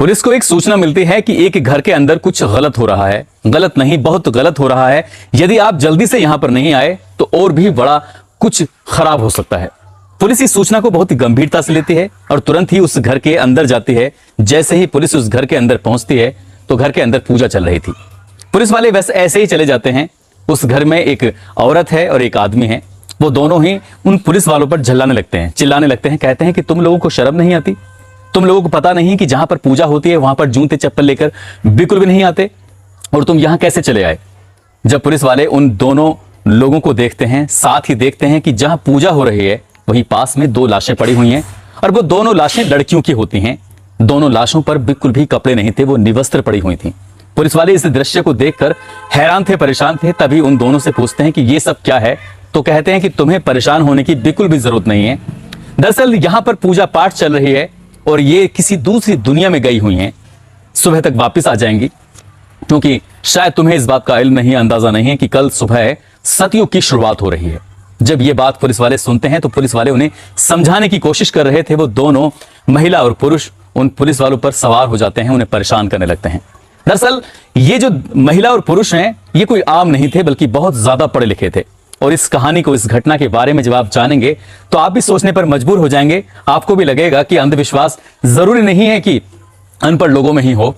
Police को एक सूचना मिलती है कि एक घर के अंदर कुछ गलत हो रहा है। गलत नहीं, बहुत गलत हो रहा है। यदि आप जल्दी से यहां पर नहीं आए तो और भी बड़ा कुछ खराब हो सकता है। पुलिस इस सूचना को बहुत ही गंभीरता से लेती है और तुरंत ही उस घर के अंदर जाती है। जैसे ही पुलिस उस घर के अंदर पहुंचती है तो घर के अंदर पूजा चल रही थी। पुलिस वाले वैसे ऐसे ही चले जाते हैं। उस घर में एक औरत है और एक आदमी है। वो दोनों ही उन पुलिस वालों पर झल्लाने लगते हैं, चिल्लाने लगते हैं। कहते हैं कि तुम लोगों को शर्म नहीं आती? तुम लोगों को पता नहीं कि जहां पर पूजा होती है वहां पर जूते चप्पल लेकर बिल्कुल भी नहीं आते? और तुम यहां कैसे चले आए? जब पुलिस वाले उन दोनों लोगों को देखते हैं, साथ ही देखते हैं कि जहां पूजा हो रही है वहीं पास में 2 लाशें पड़ी हुई हैं और वो दोनों लाशें लड़कियों की होती हैं। दोनों लाशों पर बिल्कुल भी कपड़े नहीं थे, वो निवस्त्र पड़ी हुई थी। पुलिस वाले इस दृश्य को देखकर हैरान थे, परेशान थे। तभी उन दोनों से पूछते हैं कि ये सब क्या है? तो कहते हैं कि तुम्हें परेशान होने की बिल्कुल भी जरूरत नहीं है। दरअसल यहां पर पूजा पाठ चल रही है और ये किसी दूसरी दुनिया में गई हुई हैं। सुबह तक वापस आ जाएंगी, क्योंकि शायद तुम्हें इस बात का इल्म नहीं, अंदाजा नहीं है कि कल सुबह सतयुग की शुरुआत हो रही है। जब ये बात पुलिस वाले सुनते हैं तो पुलिस वाले उन्हें समझाने की कोशिश कर रहे थे। वो दोनों महिला और पुरुष उन पुलिस वालों पर सवार हो जाते हैं, उन्हें परेशान करने लगते हैं। दरअसल ये जो महिला और पुरुष हैं ये कोई आम नहीं थे, बल्कि बहुत ज्यादा पढ़े लिखे थे। और इस कहानी को, इस घटना के बारे में जब आप जानेंगे तो आप भी सोचने पर मजबूर हो जाएंगे। आपको भी लगेगा कि अंधविश्वास जरूरी नहीं है कि अनपढ़ लोगों में ही हो,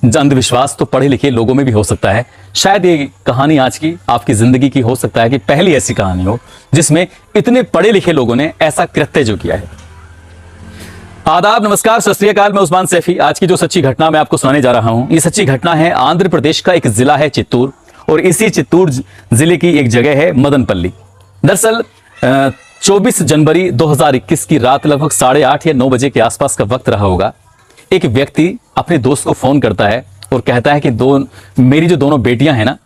अंधविश्वास तो पढ़े लिखे लोगों में भी हो सकता है। शायद ये कहानी आज की आपकी जिंदगी की हो सकता है कि पहली ऐसी कहानी हो जिसमें इतने पढ़े लिखे लोगों ने ऐसा कृत्य जो किया है। आदाब, नमस्कार, सत श्री अकाल। मैं उस्मान सैफी। आज की जो सच्ची घटना मैं आपको सुनाने जा रहा हूं, ये सच्ची घटना है आंध्र प्रदेश का एक जिला है चित्तूर, और इसी चित्तूर जिले की एक जगह है मदनपल्ली। दरअसल 24 जनवरी 2021 की रात लगभग 8:30 या 9 बजे के आसपास का वक्त रहा होगा। एक व्यक्ति अपने दोस्त को फोन करता है और कहता है कि मेरी जो दोनों बेटियां हैं ना,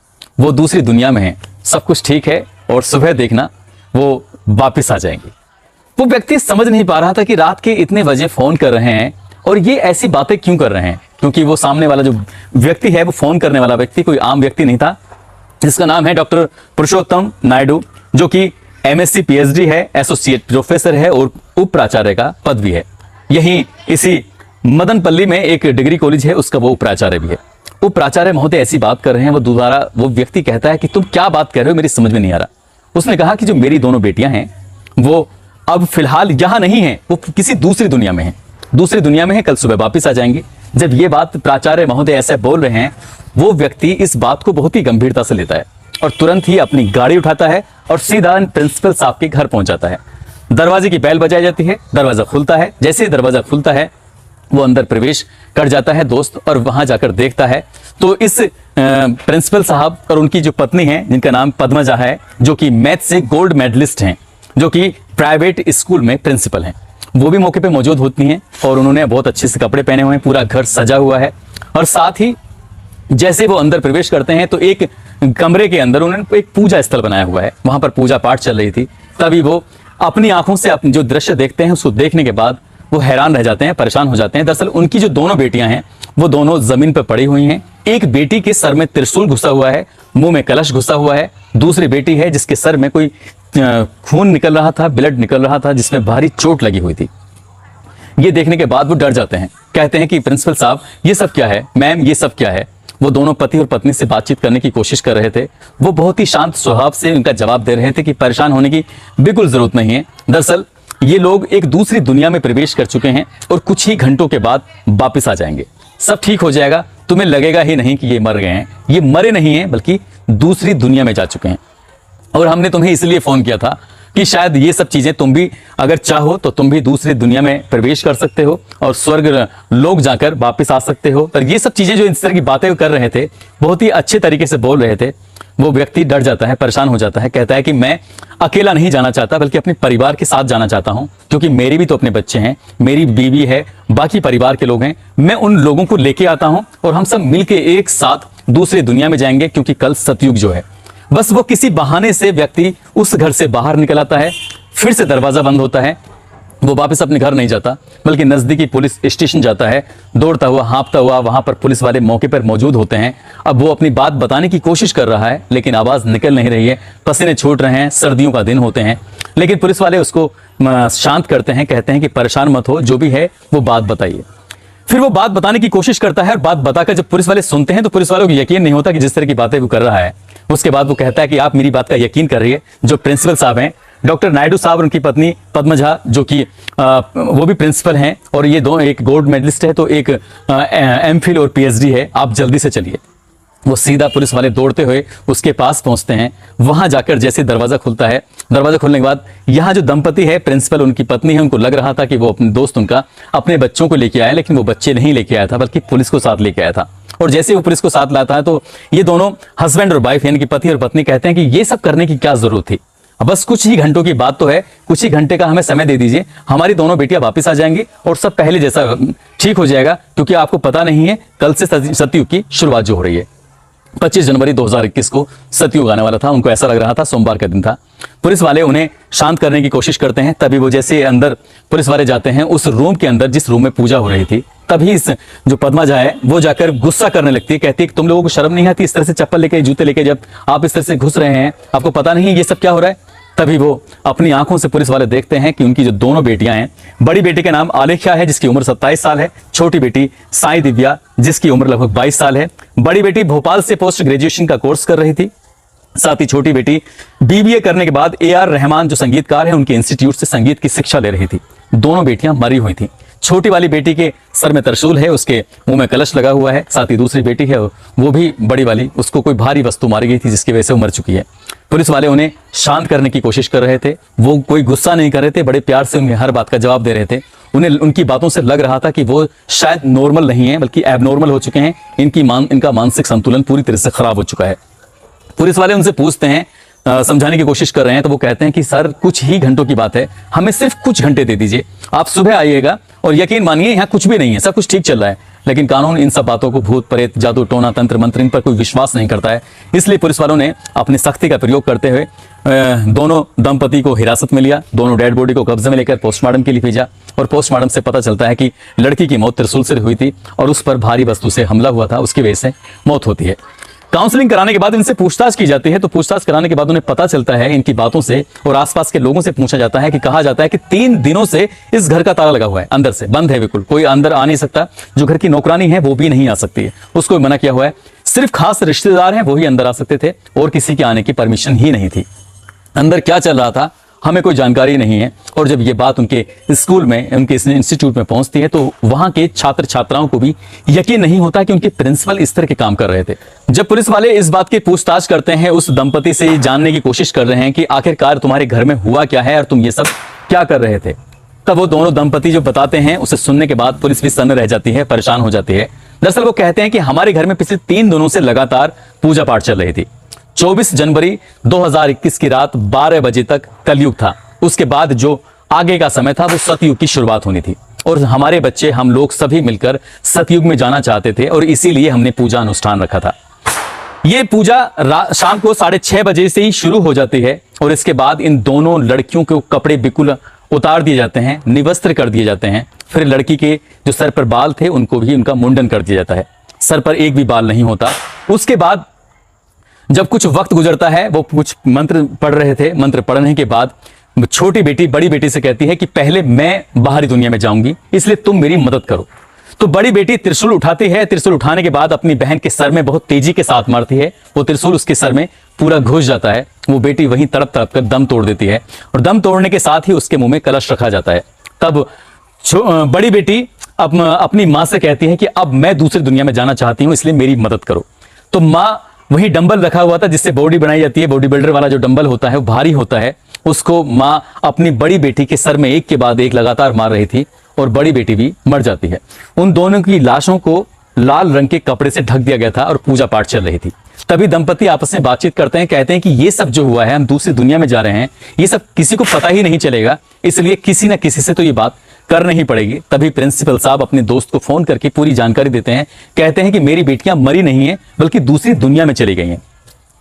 वो दूसरी दुनिया में हैं, सब कुछ ठीक है और सुबह देखना वो वापस आ जाएंगी। वो व्यक्ति समझ नहीं पा रहा था कि रात के इतने बजे फोन कर रहे हैं और ये ऐसी बातें क्यों कर रहे हैं, क्योंकि वो सामने वाला जो व्यक्ति है, वो फोन करने वाला व्यक्ति कोई आम व्यक्ति नहीं था। जिसका नाम है डॉक्टर पुरुषोत्तम नायडू, जो कि MSc PhD है, एसोसिएट प्रोफेसर है और उप प्राचार्य का पद भी है। यही इसी मदनपल्ली में एक डिग्री कॉलेज है, उसका वो उप प्राचार्य भी है। उप प्राचार्य महोदय ऐसी बात कर रहे हैं। वो व्यक्ति कहता है कि तुम क्या बात कर रहे हो, मेरी समझ में नहीं आ रहा। उसने कहा कि जो मेरी दोनों बेटियां हैं वो अब फिलहाल यहां नहीं है, वो किसी दूसरी दुनिया में है, दूसरी दुनिया में है, कल सुबह वापस आ जाएंगे। जब ये बात प्राचार्य महोदय ऐसे बोल रहे हैं, वो व्यक्ति इस बात को बहुत ही गंभीरता से लेता है और तुरंत ही अपनी गाड़ी उठाता है और सीधा प्रिंसिपल साहब के घर पहुंच जाता है। दरवाजे की बेल बजाई जाती है, दरवाजा खुलता है। जैसे ही दरवाजा खुलता है वो अंदर प्रवेश कर जाता है दोस्त, और वहां जाकर देखता है तो इस प्रिंसिपल साहब और उनकी जो पत्नी है, जिनका नाम पद्मजा है, जो कि मैथ से गोल्ड मेडलिस्ट हैं, जो कि प्राइवेट स्कूल में प्रिंसिपल हैं, वो भी मौके पे मौजूद होती हैं। और उन्होंने बहुत अच्छे से कपड़े पहने हुए हैं, पूरा घर सजा हुआ है। और साथ ही जैसे वो अंदर प्रवेश करते हैं तो एक कमरे के अंदर उन्होंने एक पूजा स्थल बनाया हुआ है, वहां पर पूजा पाठ चल रही थी। तभी वो अपनी आंखों से अपनी जो दृश्य देखते हैं, उसको देखने के बाद वो हैरान रह जाते हैं, परेशान हो जाते हैं। दरअसल उनकी जो दोनों बेटियां हैं वो दोनों जमीन पर पड़ी हुई हैं। एक बेटी के सर में त्रिशूल घुसा हुआ है, मुंह में कलश घुसा हुआ है। दूसरी बेटी है जिसके सर में कोई खून निकल रहा था, ब्लड निकल रहा था, जिसमें भारी चोट लगी हुई थी। ये देखने के बाद वो डर जाते हैं, कहते हैं कि प्रिंसिपल साहब ये सब क्या है, मैम ये सब क्या है। वो दोनों पति और पत्नी से बातचीत करने की कोशिश कर रहे थे। वो बहुत ही शांत स्वभाव से उनका जवाब दे रहे थे कि परेशान होने की बिल्कुल जरूरत नहीं है। दरअसल ये लोग एक दूसरी दुनिया में प्रवेश कर चुके हैं और कुछ ही घंटों के बाद वापस आ जाएंगे, सब ठीक हो जाएगा। तुम्हें लगेगा ही नहीं कि ये मर गए हैं। ये मरे नहीं हैं, बल्कि दूसरी दुनिया में जा चुके हैं। और हमने तुम्हें इसलिए फोन किया था कि शायद ये सब चीजें तुम भी अगर चाहो तो तुम भी दूसरी दुनिया में प्रवेश कर सकते हो और स्वर्ग लोग जाकर वापस आ सकते हो। पर ये सब चीजें जो इस तरह की बातें कर रहे थे, बहुत ही अच्छे तरीके से बोल रहे थे। वो व्यक्ति डर जाता है, परेशान हो जाता है, कहता है कि मैं अकेला नहीं जाना चाहता, बल्कि अपने परिवार के साथ जाना चाहता हूं, क्योंकि मेरे भी तो अपने बच्चे हैं, मेरी बीवी है, बाकी परिवार के लोग हैं। मैं उन लोगों को लेके आता हूं और हम सब मिलके एक साथ दूसरी दुनिया में जाएंगे, क्योंकि कल सतयुग जो है। बस वो किसी बहाने से व्यक्ति उस घर से बाहर निकल आता है, फिर से दरवाजा बंद होता है। वो वापस अपने घर नहीं जाता, बल्कि नजदीकी पुलिस स्टेशन जाता है, दौड़ता हुआ, हाँफता हुआ। वहां पर पुलिस वाले मौके पर मौजूद होते हैं। अब वो अपनी बात बताने की कोशिश कर रहा है, लेकिन आवाज निकल नहीं रही है, पसीने छूट रहे हैं, सर्दियों का दिन होते हैं। लेकिन पुलिस वाले उसको शांत करते हैं, कहते हैं कि परेशान मत हो, जो भी है वो बात बताइए। फिर वो बात बताने की कोशिश करता है और बात बताकर जब पुलिस वाले सुनते हैं तो पुलिस वालों को यकीन नहीं होता कि जिस तरह की बातें वो कर रहा है। उसके बाद वो कहता है कि आप मेरी बात का यकीन कर रही है। जो प्रिंसिपल साहब हैं डॉक्टर नायडू साहब और उनकी पत्नी पद्मा झा, जो कि वो भी प्रिंसिपल हैं और ये दो, एक गोल्ड मेडलिस्ट है तो एक एमफिल और पीएचडी है, आप जल्दी से चलिए। वो सीधा पुलिस वाले दौड़ते हुए उसके पास पहुंचते हैं। वहां जाकर जैसे दरवाजा खुलता है, दरवाजा खुलने के बाद यहाँ जो दंपति है, प्रिंसिपल उनकी पत्नी है, उनको लग रहा था कि वो अपने दोस्त उनका अपने बच्चों को लेके आया, लेकिन वो बच्चे नहीं लेके आया था बल्कि पुलिस को साथ लेके आया था। और जैसे वो पुलिस को साथ लाता है तो ये दोनों हस्बैंड और वाइफ यानी कि पति और पत्नी कहते हैं कि ये सब करने की क्या जरूरत थी, बस कुछ ही घंटों की बात तो है, कुछ ही घंटे का हमें समय दे दीजिए, हमारी दोनों बेटियां वापस आ जाएंगी और सब पहले जैसा ठीक हो जाएगा। क्योंकि आपको पता नहीं है कल से सतयुग की शुरुआत जो हो रही है। 25 जनवरी 2021 को सतयुग आने वाला था। उनको ऐसा लग रहा था सोमवार का दिन था। पुलिस वाले उन्हें शांत करने की कोशिश करते हैं। तभी वो जैसे अंदर पुलिस वाले जाते हैं उस रूम के अंदर जिस रूम में पूजा हो रही थी, तभी इस जो पद्मा झा है वो जाकर गुस्सा करने लगती है। कहती है कि तुम लोगों को शर्म नहीं आती इस तरह से चप्पल लेके, जूते लेके जब आप इस तरह से घुस रहे हैं, आपको पता नहीं है ये सब क्या हो रहा है। तभी वो अपनी आंखों से पुलिस वाले देखते हैं कि उनकी जो दोनों बेटियां हैं, बड़ी बेटी का नाम आलेख्या है जिसकी उम्र 27 साल है, छोटी बेटी साई दिव्या जिसकी उम्र लगभग 22 साल है। बड़ी बेटी भोपाल से पोस्ट ग्रेजुएशन का कोर्स कर रही थी, साथ ही छोटी बेटी बीबीए करने के बाद AR रहमान जो संगीतकार है उनके इंस्टीट्यूट से संगीत की शिक्षा ले रही थी। दोनों बेटियां मरी हुई थी। छोटी वाली बेटी के सर में त्रिशूल है, उसके मुंह में कलश लगा हुआ है। साथ ही दूसरी बेटी है वो भी बड़ी वाली, उसको कोई भारी वस्तु मारी गई थी जिसकी वजह से वो मर चुकी है। पुलिस वाले उन्हें शांत करने की कोशिश कर रहे थे, वो कोई गुस्सा नहीं कर रहे थे, बड़े प्यार से उन्हें हर बात का जवाब दे रहे थे। उन्हें उनकी बातों से लग रहा था कि वो शायद नॉर्मल नहीं है बल्कि एबनॉर्मल हो चुके हैं, इनका मानसिक संतुलन पूरी तरह से खराब हो चुका है। पुलिस वाले उनसे पूछते हैं, समझाने की कोशिश कर रहे हैं, तो वो कहते हैं कि सर कुछ ही घंटों की बात है, हमें सिर्फ कुछ घंटे दे दीजिए, आप सुबह आइएगा और यकीन मानिए यहाँ कुछ भी नहीं है, सब कुछ ठीक चल रहा है। लेकिन कानून इन सब बातों को, भूत प्रेत, जादू टोना, तंत्र मंत्र, इन पर कोई विश्वास नहीं करता है। इसलिए पुलिस वालों ने अपनी सख्ती का प्रयोग करते हुए दोनों दंपति को हिरासत में लिया, दोनों डेड बॉडी को कब्जे में लेकर पोस्टमार्टम के लिए भेजा। और पोस्टमार्टम से पता चलता है कि लड़की की मौत त्रिशूल से हुई थी और उस पर भारी वस्तु से हमला हुआ था, उसकी वजह से मौत होती है। काउंसलिंग कराने के बाद इनसे पूछताछ की जाती है, तो पूछताछ कराने के बाद उन्हें पता चलता है इनकी बातों से और आसपास के लोगों से पूछा जाता है कि कहा जाता है कि 3 दिनों से इस घर का ताला लगा हुआ है, अंदर से बंद है, बिल्कुल कोई अंदर आ नहीं सकता। जो घर की नौकरानी है वो भी नहीं आ सकती है, उसको भी मना किया हुआ है। सिर्फ खास रिश्तेदार हैं वो ही अंदर आ सकते थे और किसी के आने की परमिशन ही नहीं थी। अंदर क्या चल रहा था हमें कोई जानकारी नहीं है। और जब ये बात उनके स्कूल में, उनके इंस्टीट्यूट में पहुंचती है तो वहां के छात्र छात्राओं को भी यकीन नहीं होता कि उनके प्रिंसिपल इस तरह के काम कर रहे थे। जब पुलिस वाले इस बात की पूछताछ करते हैं, उस दंपति से जानने की कोशिश कर रहे हैं कि आखिरकार तुम्हारे घर में हुआ क्या है और तुम ये सब क्या कर रहे थे, तब वो दोनों दंपति जो बताते हैं उसे सुनने के बाद पुलिस भी सन्न रह जाती है, परेशान हो जाती है। दरअसल वो कहते हैं कि हमारे घर में पिछले 3 दिनों से लगातार पूजा पाठ चल रही थी। 24 जनवरी 2021 की रात 12 बजे तक कलयुग था, उसके बाद जो आगे का समय था वो सतयुग की शुरुआत होनी थी और हमारे बच्चे, हम लोग सभी मिलकर सतयुग में जाना चाहते थे और इसीलिए हमने पूजा अनुष्ठान रखा था। ये पूजा शाम को 6:30 बजे से ही शुरू हो जाती है और इसके बाद इन दोनों लड़कियों के कपड़े बिल्कुल उतार दिए जाते हैं, निवस्त्र कर दिए जाते हैं। फिर लड़की के जो सर पर बाल थे उनको भी उनका मुंडन कर दिया जाता है, सर पर एक भी बाल नहीं होता। उसके बाद जब कुछ वक्त गुजरता है, वो कुछ मंत्र पढ़ रहे थे, मंत्र पढ़ने के बाद छोटी बेटी बड़ी बेटी से कहती है कि पहले मैं बाहरी दुनिया में जाऊंगी, इसलिए तुम मेरी मदद करो। तो बड़ी बेटी त्रिशूल उठाती है, त्रिशूल उठाने के बाद अपनी बहन के सर में बहुत तेजी के साथ मारती है, वो त्रिशूल उसके सर में पूरा घुस जाता है। वो बेटी वहीं तड़प तड़प कर दम तोड़ देती है और दम तोड़ने के साथ ही उसके मुंह में कलश रखा जाता है। तब बड़ी बेटी अपनी माँ से कहती है कि अब मैं दूसरी दुनिया में जाना चाहती हूँ, इसलिए मेरी मदद करो। तो माँ वही डंबल रखा हुआ था जिससे बॉडी बनाई जाती है, बॉडी बिल्डर वाला जो डंबल होता है वो भारी होता है, उसको माँ अपनी बड़ी बेटी के सर में एक के बाद एक लगातार मार रही थी और बड़ी बेटी भी मर जाती है। उन दोनों की लाशों को लाल रंग के कपड़े से ढक दिया गया था और पूजा पाठ चल रही थी। तभी दंपति आपस में बातचीत करते हैं, कहते हैं कि ये सब जो हुआ है, हम दूसरी दुनिया में जा रहे हैं, ये सब किसी को पता ही नहीं चलेगा, इसलिए किसी न किसी से तो ये बात करनी ही पड़ेगी। तभी प्रिंसिपल साहब अपने दोस्त को फोन करके पूरी जानकारी देते हैं, कहते हैं कि मेरी बेटियां मरी नहीं है बल्कि दूसरी दुनिया में चली गई हैं।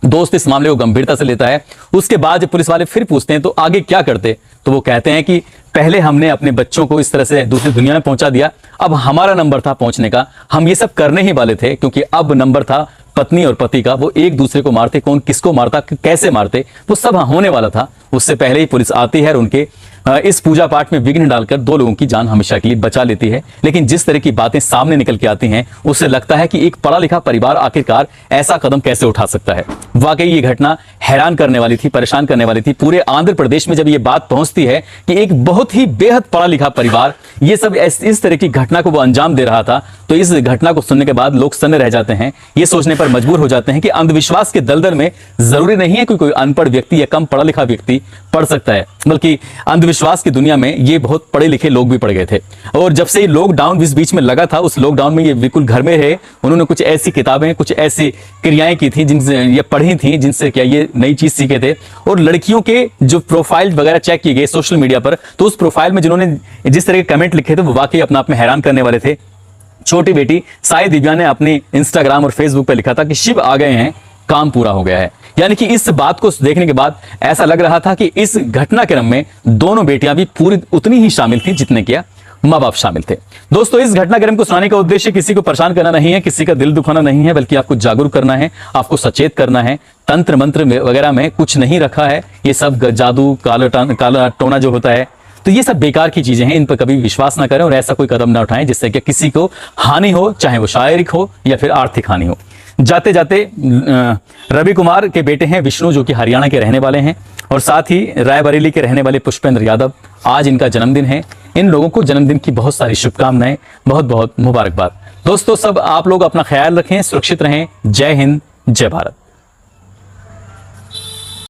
दोस्त इस मामले को गंभीरता से लेता है। उसके बाद जब पुलिस वाले फिर पूछते हैं तो आगे क्या करते, तो वो कहते हैं कि पहले हमने अपने बच्चों को इस तरह से दूसरी दुनिया में पहुंचा दिया, अब हमारा नंबर था पहुंचने का, हम ये सब करने ही वाले थे, क्योंकि अब नंबर था पत्नी और पति का, वो एक दूसरे को मारते, कौन किसको मारता, कैसे मारते, वो सब होने वाला था। उससे पहले ही पुलिस आती है और उनके इस पूजा पाठ में विघ्न डालकर 2 लोगों की जान हमेशा के लिए बचा लेती है। लेकिन जिस तरह की बातें सामने निकल के आती हैं, उससे लगता है कि एक पढ़ा लिखा परिवार आखिरकार ऐसा कदम कैसे उठा सकता है। वाकई ये घटना हैरान करने वाली थी, परेशान करने वाली थी। पूरे आंध्र प्रदेश में जब ये बात पहुंचती है कि एक बहुत ही बेहद पढ़ा लिखा परिवार ये सब इस तरह की घटना को वो अंजाम दे रहा था, तो इस घटना को सुनने के बाद लोग सन्न रह जाते हैं। ये सोचने पर मजबूर हो जाते हैं कि अंधविश्वास के दलदल में जरूरी नहीं है कि कोई अनपढ़ व्यक्ति या कम पढ़ा लिखा व्यक्ति पढ़ सकता है, बल्कि अंधविश्वास की दुनिया में ये बहुत पढ़े लिखे लोग भी पड़ गए थे। और जब से लॉकडाउन इस बीच में लगा था, उस लॉकडाउन में ये बिल्कुल घर में रहे। उन्होंने कुछ ऐसी किताबें, कुछ ऐसी क्रियाएं की थी जिनसे ये पढ़ी थी, जिनसे क्या ये नई चीज सीखे थे। और लड़कियों के जो प्रोफाइल वगैरह चेक किए गए सोशल मीडिया पर, तो उस प्रोफाइल में जिन्होंने जिस तरह के कमेंट लिखे थे वो वाकई अपने आप में हैरान करने वाले थे। छोटी बेटी साई दिव्या ने अपने इंस्टाग्राम और फेसबुक पर लिखा था कि शिव आ गए हैं, काम पूरा हो गया है। यानी कि इस बात को देखने के बाद ऐसा लग रहा था कि इस घटनाक्रम में दोनों बेटियां भी पूरी उतनी ही शामिल थी जितने क्या माँ बाप शामिल थे। दोस्तों, इस घटनाक्रम को सुनाने का उद्देश्य किसी को परेशान करना नहीं है, किसी का दिल दुखाना नहीं है, बल्कि आपको जागरूक करना है, आपको सचेत करना है। तंत्र मंत्र वगैरह में कुछ नहीं रखा है। ये सब जादू, काला टोना जो होता है, तो ये सब बेकार की चीजें हैं। इन पर कभी विश्वास ना करें और ऐसा कोई कदम ना उठाएं जिससे कि किसी को हानि हो, चाहे वो शारीरिक हो या फिर आर्थिक हानि हो। जाते जाते रवि कुमार के बेटे हैं विष्णु, जो कि हरियाणा के रहने वाले हैं, और साथ ही रायबरेली के रहने वाले पुष्पेंद्र यादव। आज इनका जन्मदिन है। इन लोगों को जन्मदिन की बहुत सारी शुभकामनाएं, बहुत बहुत मुबारकबाद। दोस्तों, सब आप लोग अपना ख्याल रखें, सुरक्षित रहें। जय हिंद, जय भारत।